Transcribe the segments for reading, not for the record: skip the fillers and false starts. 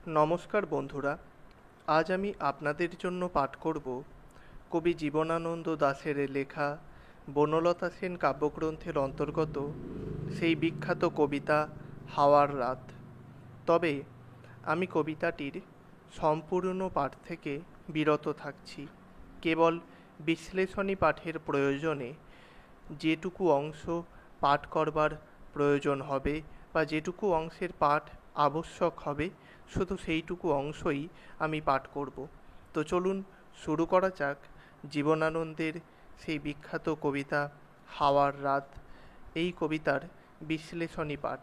নমস্কার বন্ধুরা, আজ আমি আপনাদের জন্য পাঠ করব কবি জীবনানন্দ দাশের লেখা বনলতা সেন কাব্যগ্রন্থের অন্তর্গত সেই বিখ্যাত কবিতা হাওয়ার রাত। তবে আমি কবিতাটির সম্পূর্ণ পাঠ থেকে বিরত থাকছি। কেবল বিশ্লেষণী পাঠের প্রয়োজনে যেটুকু অংশ পাঠ করবার প্রয়োজন হবে বা যেটুকু অংশের পাঠ আবশ্যক হবে, শুধু সেইটুকু অংশই আমি পাঠ করব। তো চলুন শুরু করা যাক জীবনানন্দের সেই বিখ্যাত কবিতা হাওয়ার রাত, এই কবিতার বিশ্লেষণী পাঠ।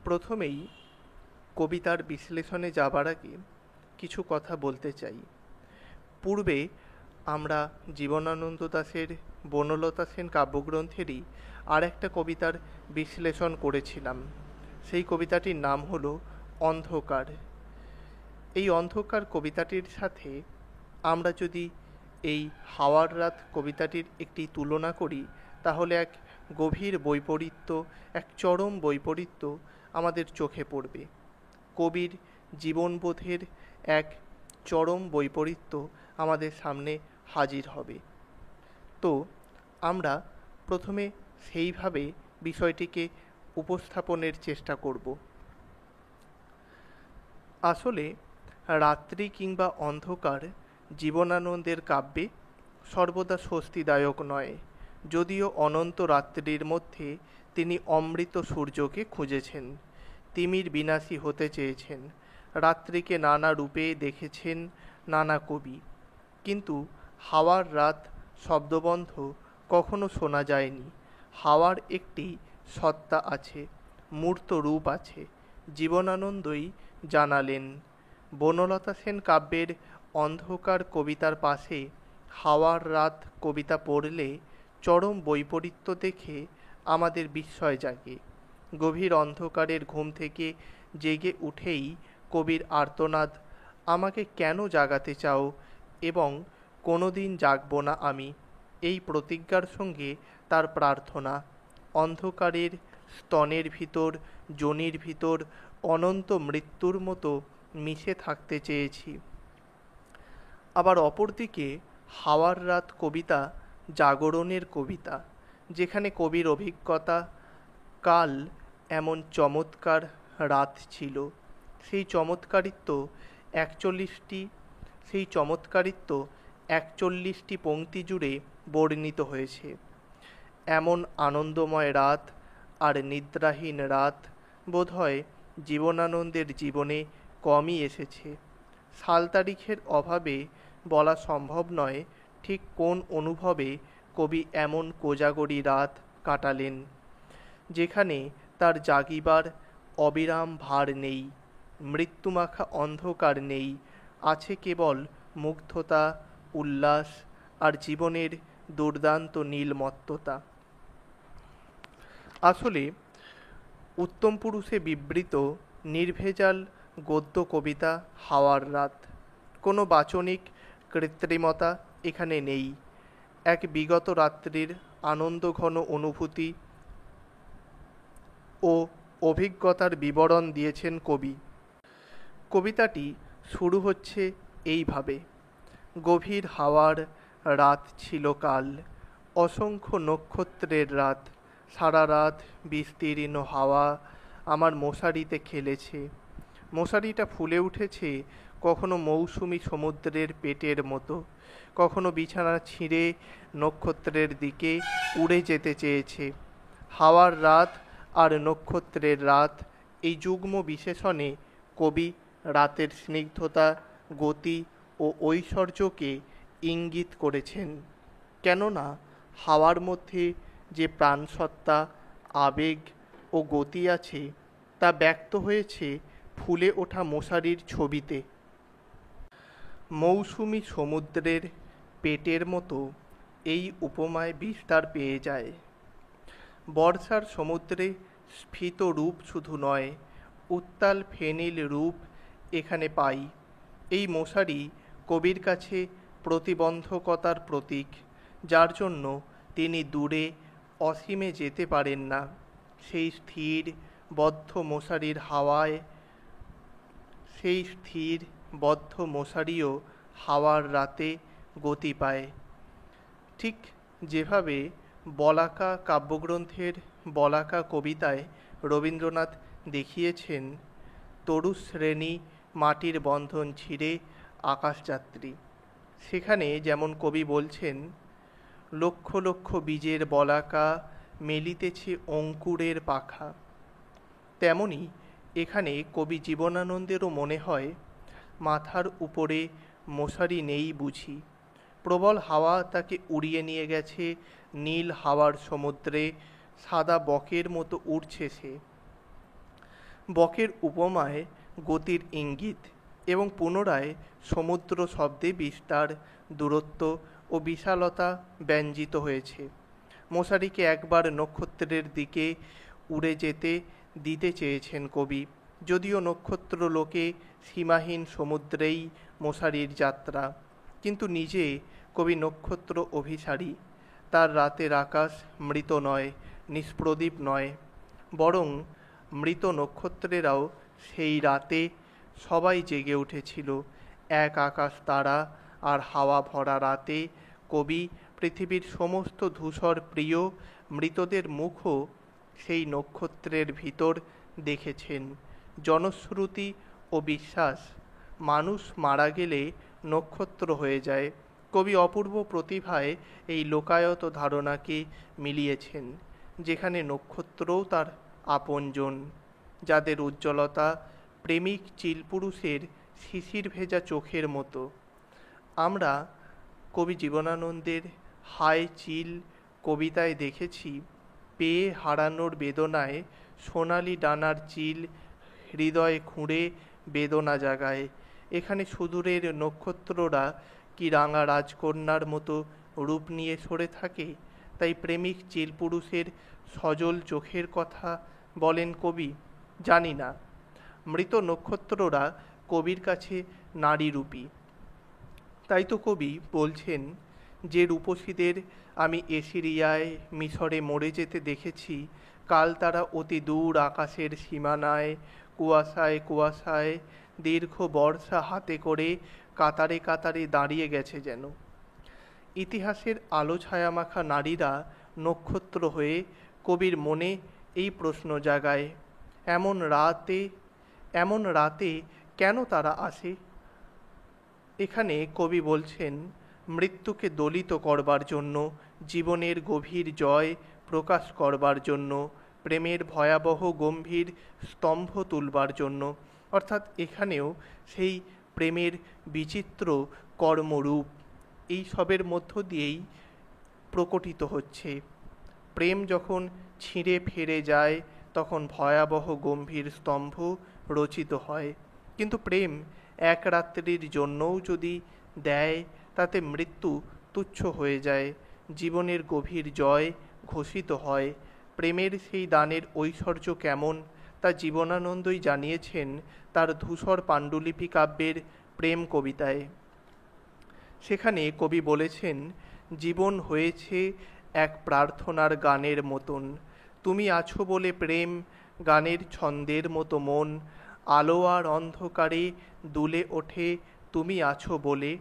প্রথমেই কবিতার বিশ্লেষণে যাবার আগে কিছু কথা বলতে চাই। পূর্বে আমরা জীবনানন্দ দাশের বনলতা সেন কাব্যগ্রন্থেরই আর একটা কবিতার বিশ্লেষণ করেছিলাম। সেই কবিতাটির নাম হলো অন্ধকার। এই অন্ধকার কবিতাটির সাথে আমরা যদি এই হাওয়ার রাত কবিতাটির একটি তুলনা করি, তাহলে এক গভীর বৈপরীত্য, এক চরম বৈপরীত্য আমাদের চোখে পড়বে। কবির জীবনবোধের এক চরম বৈপরীত্য আমাদের সামনে হাজির হবে। তো আমরা প্রথমে সেইভাবে বিষয়টিকে উপস্থাপনের চেষ্টা করব। আসলে রাত্রি কিংবা অন্ধকার জীবনানন্দের কাব্যে সর্বদা স্বস্তিদায়ক নয়, যদিও অনন্ত রাত্রির মধ্যে তিনি অমৃত সূর্যকে খুঁজেছেন, তিমির বিনাশী হতে চেয়েছেন, রাত্রিকে নানা রূপে দেখেছেন নানা কবি। কিন্তু হাওয়ার রাত শব্দবন্ধ কখনো শোনা যায়নি। হাওয়ার একটি সত্তা আছে, মূর্ত রূপ আছে, জীবনানন্দই জানালেন। বনলতা সেন কাব্যের অন্ধকার কবিতার পাশে হাওয়ার রাত কবিতা পড়লে চরম বৈপরীত্য দেখে আমাদের বিস্ময় জাগে। গভীর অন্ধকারের ঘুম থেকে জেগে উঠেই কবির আর্তনাদ, আমাকে কেন জাগাতে চাও এবং কোনোদিন জাগব না আমি, এই প্রতিজ্ঞার সঙ্গে তার প্রার্থনা। অন্ধকারের স্তনের ভিতর, যোনির ভিতর অনন্ত মৃত্যুর মতো মিশে থাকতে চেয়েছি। আবার অপরদিকে হাওয়ার রাত কবিতা জাগরণের কবিতা, যেখানে কবির অভিজ্ঞতা কাল এমন চমৎকার রাত ছিল, সেই চমৎকারিত্ব 41টি পংক্তি জুড়ে বর্ণিত হয়েছে। এমন আনন্দময় রাত আর নিদ্রাহীন রাত বোধহয় জীবনানন্দের জীবনে কমই এসেছে। সাল তারিখের অভাবে বলা সম্ভব নয় ঠিক কোন অনুভবে কবি এমন কোজাগরী রাত কাটালেন, যেখানে তার জাগিবার অবিরাম ভার নেই, মৃত্যুমাখা অন্ধকার নেই, আছে কেবল মুগ্ধতা, উল্লাস আর জীবনের দুর্দান্ত নীলমত্ততা। আসলে উত্তম পুরুষে বিবৃত নির্ভেজাল গদ্য কবিতা হাওয়ার রাত। কোনো বাচনিক কৃত্রিমতা এখানে নেই। এক বিগত রাত্রির আনন্দঘন অনুভূতি ও অভিজ্ঞতার বিবরণ দিয়েছেন কবি। কবিতাটি শুরু হচ্ছে এইভাবে: গভীর হাওয়ার রাত ছিল কাল, অসংখ্য নক্ষত্রের রাত, সারা রাত বিস্তীর্ণ হাওয়া আমার মশারিতে খেলেছে। মশারিটা ফুলে উঠেছে কখনো মৌসুমি সমুদ্রের পেটের মতো, কখনো বিছানা ছিঁড়ে নক্ষত্রের দিকে উড়ে যেতে চেয়েছে। হাওয়ার রাত আর নক্ষত্রের রাত, এই যুগ্ম বিশেষণে কবি রাতের স্নিগ্ধতা, গতি ও ঐশ্বর্যকে ইঙ্গিত করেছেন। কেননা হাওয়ার মধ্যে যে প্রাণসত্তা, আবেগ ও গতি আছে, তা ব্যক্ত হয়েছে ফুলে ওঠা মশারির ছবিতে। মৌসুমি সমুদ্রের পেটের মতো এই উপমায় বিস্তার পেয়ে যায়। বর্ষার সমুদ্রে স্ফীত রূপ শুধু নয়, উত্তাল ফেনিল রূপ এখানে পাই। এই মশারি কবির কাছে প্রতিবন্ধকতার প্রতীক, যার জন্য তিনি দূরে অসীমে যেতে পারেন না। সেই স্থির বদ্ধ মশারির হাওয়ায় সেই স্থির বদ্ধ মশারিও হাওয়ার রাতে গতি পায়। ঠিক যেভাবে বলাকা কাব্যগ্রন্থের বলাকা কবিতায় রবীন্দ্রনাথ দেখিয়েছেন তরু শ্রেণী মাটির বন্ধন ছিঁড়ে আকাশযাত্রী, সেখানে যেমন কবি বলছেন লক্ষ লক্ষ বীজের বলাকা মেলিতেছে অঙ্কুরের পাখা, তেমনি এখানে কবি জীবনানন্দেরও মনে হয় মাথার উপরে মশারি নেই বুঝি, প্রবল হাওয়া তাকে উড়িয়ে নিয়ে গেছে নীল হাওয়ার সমুদ্রে, সাদা বকের মতো উড়ছে সে। বকের উপমায় গতির ইঙ্গিত এবং পুনরায় সমুদ্র শব্দে বিস্তার, দূরত্ব ও বিশালতা ব্যঞ্জিত হয়েছে। মশারিকে একবার নক্ষত্রের দিকে উড়ে যেতে দিতে চেয়েছেন কবি, যদিও নক্ষত্র লোকে সীমাহীন সমুদ্রেই মশারির যাত্রা, কিন্তু নিজে কবি নক্ষত্র অভিসারী। তার রাতের আকাশ মৃত নয়, নিষ্প্রদীপ নয়, বরং মৃত নক্ষত্রেরাও সেই রাতে সবাই জেগে উঠেছিল। এক আকাশ তারা আর হাওয়া ভরা রাতে কবি পৃথিবীর সমস্ত ধূসর প্রিয় মৃতদের মুখও সেই নক্ষত্রের ভিতর দেখেছেন। জনশ্রুতি ও বিশ্বাস, মানুষ মারা গেলে নক্ষত্র হয়ে যায়। কবি অপূর্ব প্রতিভায় এই লোকায়ত ধারণাকে মিলিয়েছেন, যেখানে নক্ষত্রও তার আপনজন, যাদের উজ্জ্বলতা প্রেমিক চিলপুরুষের শিশির ভেজা চোখের মতো। আমরা কবি জীবনানন্দের হায় চিল কবিতায় দেখেছি পেয়ে হারানোর বেদনায় সোনালি ডানার চিল হৃদয় খুঁড়ে বেদনা জাগায়। এখানে সুদূরের নক্ষত্ররা কি রাঙা রাজকন্যার মতো রূপ নিয়ে সরে থাকে, তাই প্রেমিক চিলপুরুষের সজল চোখের কথা বলেন কবি? জানি না। মৃত নক্ষত্ররা কবির কাছে নারীরূপী, তাই তো কবি বলছেন যে রূপসীদের আমি এসিরিয়ায় মিশরে মরে যেতে দেখেছি, কাল তারা অতি দূর আকাশের সীমানায় কুয়াশায় কুয়াশায় দীর্ঘ বর্ষা হাতে করে কাতারে কাতারে দাঁড়িয়ে গেছে যেন। ইতিহাসের আলো ছায়ামাখা নারীরা নক্ষত্র হয়ে কবির মনে এই প্রশ্ন জাগায়, এমন রাতে কেন তারা আসে? এখানে কবি বলছেন মৃত্যুকে দলিত করবার জন্য, জীবনের গভীর জয় প্রকাশ করবার জন্য, প্রেমের ভয়াবহ গম্ভীর স্তম্ভ তুলবার জন্য। অর্থাৎ এখানেও সেই প্রেমের বিচিত্র কর্মরূপ এই সবের মধ্য দিয়েই প্রকটিত হচ্ছে। প্রেম যখন ছিঁড়ে ফিরে যায় তখন ভয়াবহ গম্ভীর স্তম্ভ রচিত হয়, কিন্তু প্রেম এক রাত্রির জন্যও যদি দেয় তাতে মৃত্যু তুচ্ছ হয়ে যায়, জীবনের গভীর জয় ঘোষিত হয়। প্রেমের সেই দানের ঐশ্বর্য কেমন তা জীবনানন্দই জানিয়েছেন তার ধূসর পাণ্ডুলিপি কাব্যের প্রেম কবিতায়। সেখানে কবি বলেছেন জীবন হয়েছে এক প্রার্থনার গানের মতন, তুমি আছো বলে প্রেম গানের ছন্দের মতো মন, আলো আর অন্ধকারে দুলে ওঠে তুমি আছো বলে,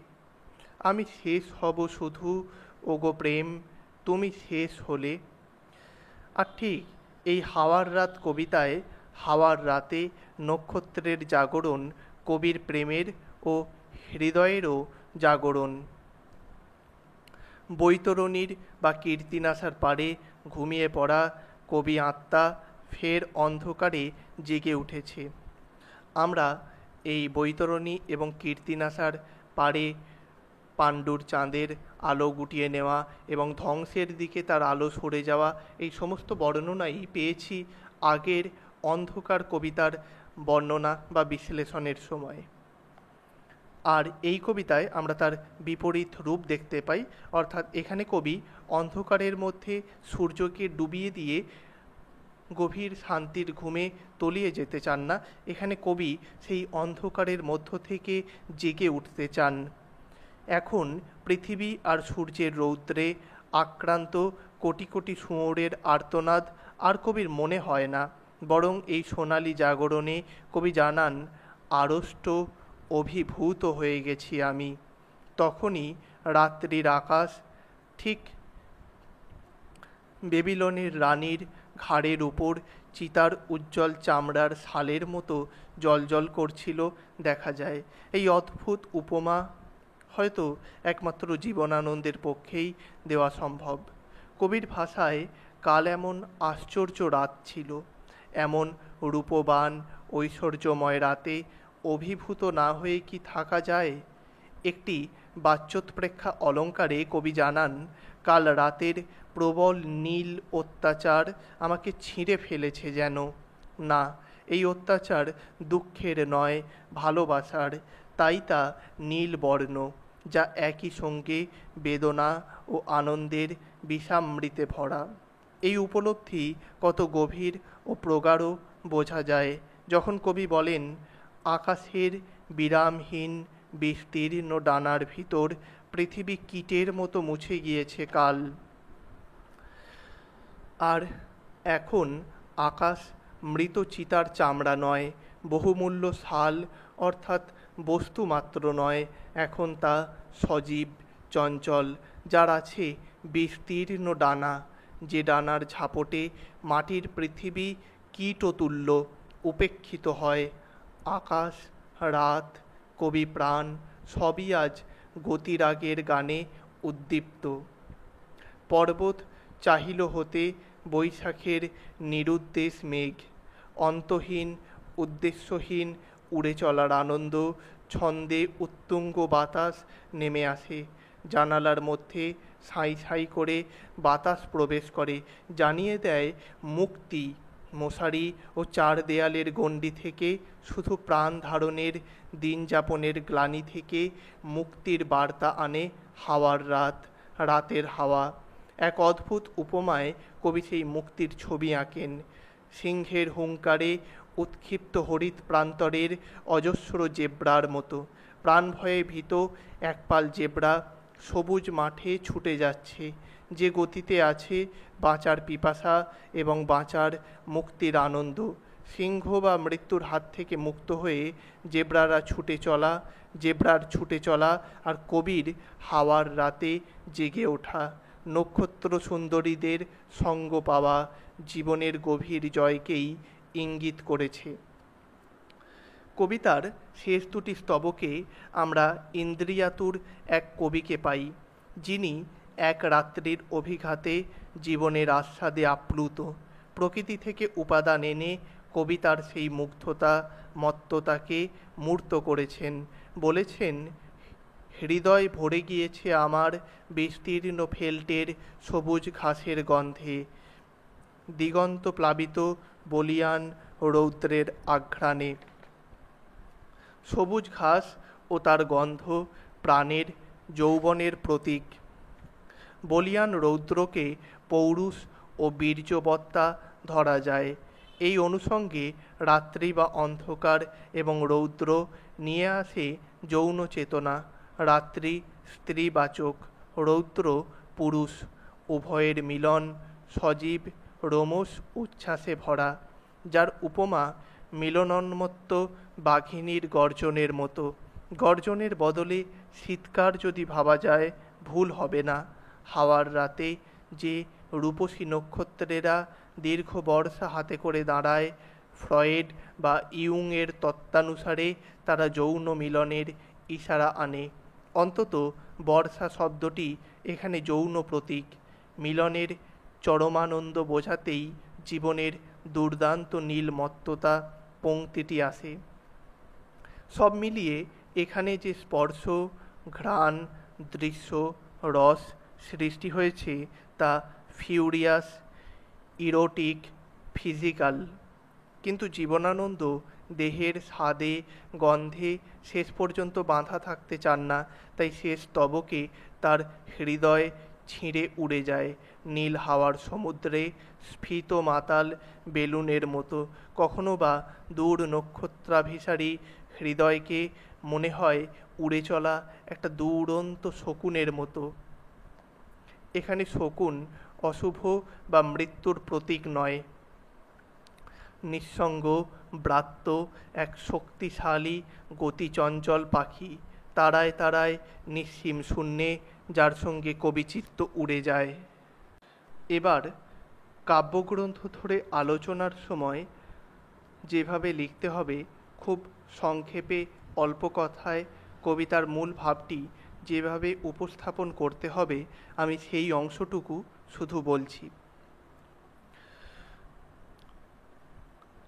আমি শেষ হব শুধু ওগো প্রেম তুমি শেষ হলে। আর ঠিক এই হাওয়ার রাত কবিতায় হাওয়ার রাতে নক্ষত্রের জাগরণ কবির প্রেমের ও হৃদয়েরও জাগরণ। বৈতরণীর বা কীর্তিনাশার পাড়ে ঘুমিয়ে পড়া কবি আত্মা ফের অন্ধকারে জেগে উঠেছে। আমরা এই বৈতরণী এবং কীর্তিনাশার পাড়ে পাণ্ডুর চাঁদের আলো গুটিয়ে নেওয়া এবং ধ্বংসের দিকে তার আলো সরে যাওয়া, এই সমস্ত বর্ণনাই পেয়েছি আগের অন্ধকার কবিতার বর্ণনা বা বিশ্লেষণের সময়। আর এই কবিতায় আমরা তার বিপরীত রূপ দেখতে পাই, অর্থাৎ এখানে কবি অন্ধকারের মধ্যে সূর্যকে ডুবিয়ে দিয়ে গভীর শান্তির ঘুমে তলিয়ে যেতে চান না, এখানে কবি সেই অন্ধকারের মধ্য থেকে জেগে উঠতে চান। এখন পৃথিবী আর সূর্যের রৌদ্রে আক্রান্ত কোটি কোটি শুঁয়োরের আর্তনাদ আর কবির মনে হয় না, বরং এই সোনালি জাগরণে কবি জানান আড়ষ্ট অভিভূত হয়ে গেছি আমি। তখনই রাত্রির আকাশ ঠিক বেবিলনের রানীর ঘাড়ের উপর চিতার উজ্জ্বল চামড়ার শালের মতো জ্বলজ্বল করছিল দেখা যায়। এই অদ্ভুত উপমা হয়তো একমাত্র জীবনানন্দের পক্ষেই দেওয়া সম্ভব। কবির ভাষায় কাল এমন আশ্চর্য রাত ছিল, এমন রূপবান ঐশ্বর্যময় রাতে অভিভূত না হয়ে কি থাকা যায়? একটি বাচ্যোৎপ্রেক্ষা অলঙ্কারে কবি জানান, কাল রাতের প্রবল নীল অত্যাচার আমাকে ছিঁড়ে ফেলেছে যেন। না, এই অত্যাচার দুঃখের নয়, ভালোবাসার, তাই তা নীল বর্ণ, যা একই সঙ্গে বেদনা ও আনন্দের বিষামৃতে ভরা। এই উপলব্ধি কত গভীর ও প্রগাঢ় বোঝা যায় যখন কবি বলেন, আকাশের বিরামহীন বিস্তীর্ণ ডানার ভিতর পৃথিবী কীটের মতো মুছে গিয়েছে কাল। আর এখন আকাশ মৃত চিতার চামড়া নয়, বহুমূল্য শাল অর্থাৎ বস্তু মাত্র নয়, এখন তা সজীব, চঞ্চল, যার আছে বিস্তীর্ণ ডানা, যে ডানার ঝাপটে মাটির পৃথিবী কীটতুল্য উপেক্ষিত হয়। আকাশ, রাত, কবি প্রাণ সবই আজ গতিরাগের গানে উদ্দীপ্ত। পর্বত চাহিল হতে বৈশাখের নিরুদ্দেশ মেঘ, অন্তহীন উদ্দেশ্যহীন উড়ে চলার আনন্দ, ছন্দে উত্তুঙ্গ বাতাস নেমে আসে, জানালার মধ্যে সাঁই সাঁই করে বাতাস প্রবেশ করে, জানিয়ে দেয় মুক্তি। মশারি ও চার দেয়ালের গণ্ডি থেকে, শুধু প্রাণ ধারণের দিন যাপনের গ্লানি থেকে মুক্তির বার্তা আনে হাওয়ার রাত, রাতের হাওয়া। এক অদ্ভুত উপমায় কবি সেই মুক্তির ছবি আঁকেন। সিংহের হুঙ্কারে উৎক্ষিপ্ত হরিৎ প্রান্তরের অজস্র জেব্রার মতো। প্রাণ ভয়ে ভীত একপাল জেব্রা সবুজ মাঠে ছুটে যাচ্ছে, যে গতিতে আছে বাঁচার পিপাসা এবং বাঁচার মুক্তির আনন্দ। সিংহ বা মৃত্যুর হাত থেকে মুক্ত হয়ে জেব্রার ছুটে চলা আর কবির হাওয়ার রাতে জেগে ওঠা, নক্ষত্র সুন্দরীদের সঙ্গ পাওয়া জীবনের গভীর জয়কেই ইঙ্গিত করেছে। কবিতার শেষ দুটি স্তবকে আমরা ইন্দ্রিয়াতুর এক কবিকে পাই, যিনি এক রাত্রির অভিঘাতে জীবনের আস্বাদে আপ্লুত। প্রকৃতি থেকে উপাদান এনে কবিতার সেই মুগ্ধতা, মত্ততাকে মূর্ত করেছেন। বলেছেন, হৃদয় ভরে গিয়েছে আমার বিস্তীর্ণ ফেল্টের সবুজ ঘাসের গন্ধে, দিগন্ত প্লাবিত বলিয়ান রৌদ্রের আঘ্রাণে। সবুজ ঘাস ও তার গন্ধ প্রাণের যৌবনের প্রতীক। বলিয়ান রৌদ্রকে পৌরুষ ও বীর্যবত্তা ধরা যায়। এই অনুষঙ্গে রাত্রি বা অন্ধকার এবং রৌদ্র নিয়ে আসে যৌন চেতনা। রাত্রি স্ত্রীবাচক, রৌদ্র পুরুষ, উভয়ের মিলন সজীব রোমশ উচ্ছ্বাসে ভরা, যার উপমা মিলনোন্মত্ত বাঘিনীর গর্জনের মতো। গর্জনের বদলে শীতকার যদি ভাবা যায় ভুল হবে না। হাওয়ার রাতে যে রূপসী নক্ষত্রেরা দীর্ঘ বর্ষা হাতে করে দাঁড়ায়, ফ্রয়েড বা ইয়ুংয়ের তত্ত্বানুসারে তারা যৌন মিলনের ইশারা আনে। অন্তত বর্ষা শব্দটি এখানে যৌন প্রতীক। মিলনের চরমানন্দ বোঝাতেই জীবনের দুর্দান্ত নীলমত্ততা পংক্তিটি আসে। সব মিলিয়ে এখানে যে স্পর্শ, ঘ্রাণ, দৃশ্য, রস সৃষ্টি হয়েছে তা ফিউরিয়াস, ইরোটিক, ফিজিক্যাল। কিন্তু জীবনানন্দ দেহের স্বাদে গন্ধে শেষ পর্যন্ত বাঁধা থাকতে চান না, তাই শেষ স্তবকে তার হৃদয় ছিঁড়ে উড়ে যায় নীল হাওয়ার সমুদ্রে, স্ফীত মাতাল বেলুনের মতো। কখনো বা দূর নক্ষত্রাভিসারী হৃদয়কে মনে হয় উড়ে চলা একটা দুরন্ত শকুনের মতো। এখানে শকুন অশুভ বা মৃত্যুর প্রতীক নয়, নিঃসঙ্গ ব্রাত্য এক শক্তিশালী গতিচঞ্চল পাখি, তারায় তারায় নিঃসীম শূন্যে, যার সঙ্গে কবিচিত্ত উড়ে যায়। এবার কাব্যগ্রন্থ ধরে আলোচনার সময় যেভাবে লিখতে হবে, খুব সংক্ষেপে অল্প কথায় কবিতার মূল ভাবটি যেভাবে উপস্থাপন করতে হবে, আমি সেই অংশটুকু শুধু বলছি।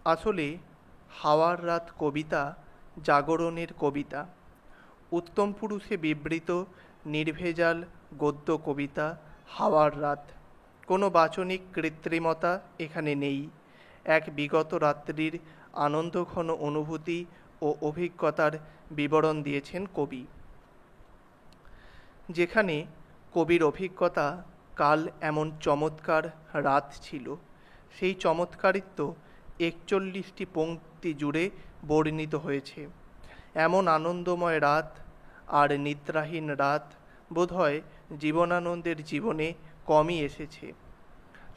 আসলে হাওয়ার রাত কবিতা জাগরণের কবিতা, উত্তম পুরুষে বিবৃত নির্ভেজাল গদ্য কবিতা হাওয়ার রাত। কোনো বাচনিক কৃত্রিমতা এখানে নেই। এক বিগত রাত্রির আনন্দঘন অনুভূতি ও অভিজ্ঞতার বিবরণ দিয়েছেন কবি। যেখানে কবির অভিজ্ঞতা কাল এমন চমৎকার রাত ছিল, সেই চমৎকারিত্ব ৪১টি পংক্তি জুড়ে বর্ণিত হয়েছে। এমন আনন্দময় রাত আর নিদ্রাহীন রাত বোধহয় জীবনানন্দের জীবনে কমই এসেছে।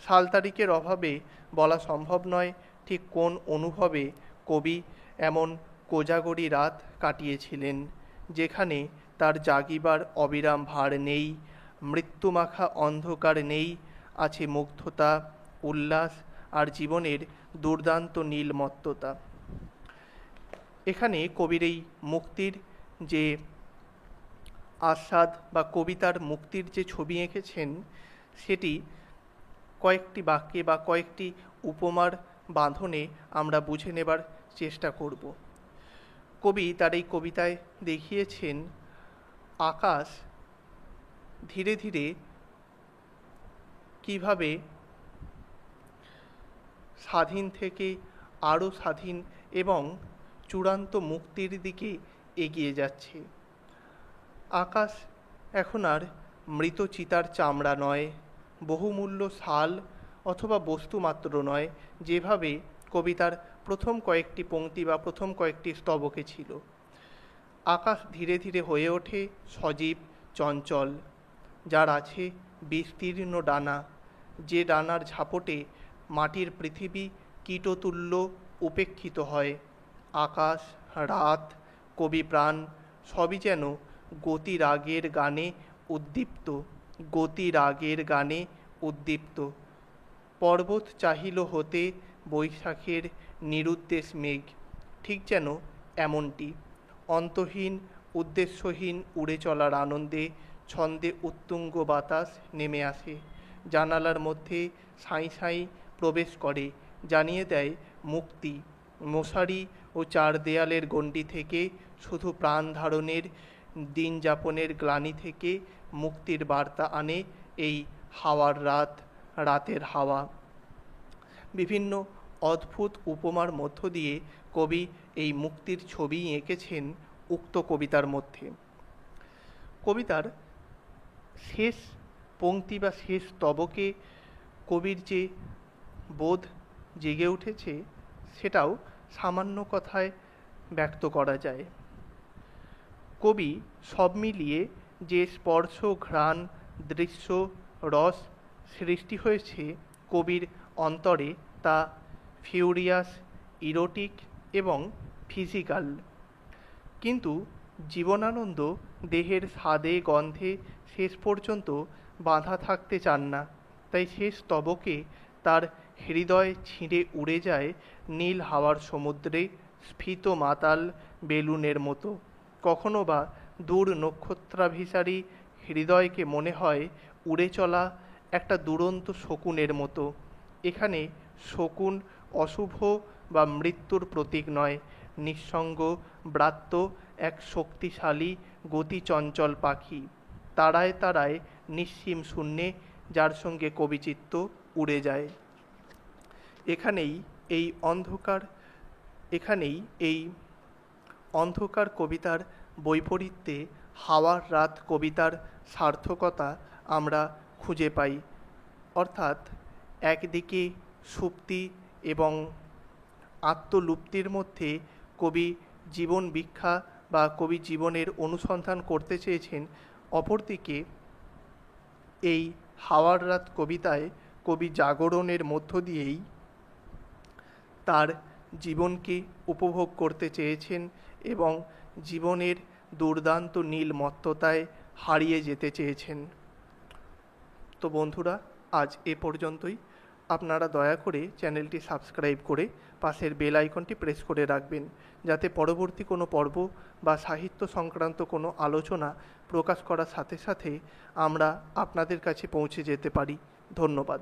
সাল তারিখের অভাবে বলা সম্ভব নয় ঠিক কোন অনুভবে কবি এমন কোজাগরী রাত কাটিয়েছিলেন, যেখানে তার জাগিবার অবিরাম ভার নেই, মৃত্যুমাখা অন্ধকার নেই, আছে মুগ্ধতা, উল্লাস আর জীবনের দুর্দান্ত নীলমত্ততা। এখানে কবির এই মুক্তির যে আস্বাদ বা কবিতার মুক্তির যে ছবি এঁকেছেন, সেটি কয়েকটি বাক্যে বা কয়েকটি উপমার বাঁধনে আমরা বুঝে নেবার চেষ্টা করব। কবি তার এই কবিতায় দেখিয়েছেন আকাশ ধীরে ধীরে কিভাবে স্বাধীন থেকে আরও স্বাধীন এবং চূড়ান্ত মুক্তির দিকে এগিয়ে যাচ্ছে। আকাশ এখন আর মৃত চিতার চামড়া নয়, বহুমূল্য শাল অথবা বস্তুমাত্র নয়, যেভাবে কবিতার প্রথম কয়েকটি পংক্তি বা প্রথম কয়েকটি স্তবকে ছিল। আকাশ ধীরে ধীরে হয়ে ওঠে সজীব, চঞ্চল, যার আছে বিস্তীর্ণ ডানা, যে ডানার ঝাপটে মাটির পৃথিবী কীটতুল্য উপেক্ষিত হয়। আকাশ, রাত, কবি প্রাণ সবই যেন গতিরাগের গানে উদ্দীপ্ত, গতিরাগের গানে উদ্দীপ্ত। পর্বত চাহিল হতে বৈশাখের নিরুদ্দেশ মেঘ, ঠিক যেন এমনটি অন্তহীন উদ্দেশ্যহীন উড়ে চলার আনন্দে ছন্দে উত্তুঙ্গ বাতাস নেমে আসে, জানালার মধ্যে সাঁই সাঁই প্রবেশ করে, জানিয়ে দেয় মুক্তি। মশারি ও চার দেয়ালের গণ্ডি থেকে শুধু প্রাণ ধারণের দিন যাপনের গ্লানি থেকে মুক্তির বার্তা আনে এই হাওয়ার রাত, রাতের হাওয়া। বিভিন্ন অদ্ভুত উপমার মধ্য দিয়ে কবি এই মুক্তির ছবি এঁকেছেন উক্ত কবিতার মধ্যে। কবিতার শেষ পংক্তি বা শেষ স্তবকে কবির যে বোধ জেগে উঠেছে, সেটাও সামান্য কথায় ব্যক্ত করা যায়। কবি সব মিলিয়ে যে স্পর্শ, ঘ্রাণ, দৃশ্য, রস সৃষ্টি হয়েছে কবির অন্তরে, তা ফিউরিয়াস, ইরোটিক এবং ফিজিক্যাল। কিন্তু জীবনানন্দ দেহের স্বাদে গন্ধে শেষ পর্যন্ত বাঁধা থাকতে চান না, তাই শেষ স্তবকে তার হৃদয় ছিঁড়ে উড়ে যায় নীল হাওয়ার সমুদ্রে স্ফীত মাতাল বেলুনের মতো। কখনো বা দূর নক্ষত্রাভিসারী হৃদয়কে মনে হয় উড়ে চলা একটা দুরন্ত শকুনের মতো। এখানে শকুন অশুভ বা মৃত্যুর প্রতীক নয়, নিঃসঙ্গ ব্রাত্য এক শক্তিশালী গতিচঞ্চল পাখি, তারায় তারায় নিঃসীম শূন্যে, যার সঙ্গে কবিচিত্ত উড়ে যায়। এখানেই এই অন্ধকার কবিতার বৈপরীত্যে হাওয়ার রাত কবিতার সার্থকতা আমরা খুঁজে পাই। অর্থাৎ একদিকে সুপ্তি এবং আত্মলুপ্তির মধ্যে কবি জীবন ভিক্ষা বা কবি জীবনের অনুসন্ধান করতে চেয়েছেন, অপরদিকে এই হাওয়ার রাত কবিতায় কবি জাগরণের মধ্য দিয়েই তার জীবনকে উপভোগ করতে চেয়েছেন এবং জীবনের দুর্দান্ত নীলমত্ততায় হারিয়ে যেতে চেয়েছেন। তো বন্ধুরা, আজ এ পর্যন্তই। আপনারা দয়া করে চ্যানেলটি সাবস্ক্রাইব করে পাশের বেল আইকনটি প্রেস করে রাখবেন, যাতে পরবর্তী কোনো পর্ব বা সাহিত্য সংক্রান্ত কোনো আলোচনা প্রকাশ করার সাথে সাথে আমরা আপনাদের কাছে পৌঁছে যেতে পারি। ধন্যবাদ।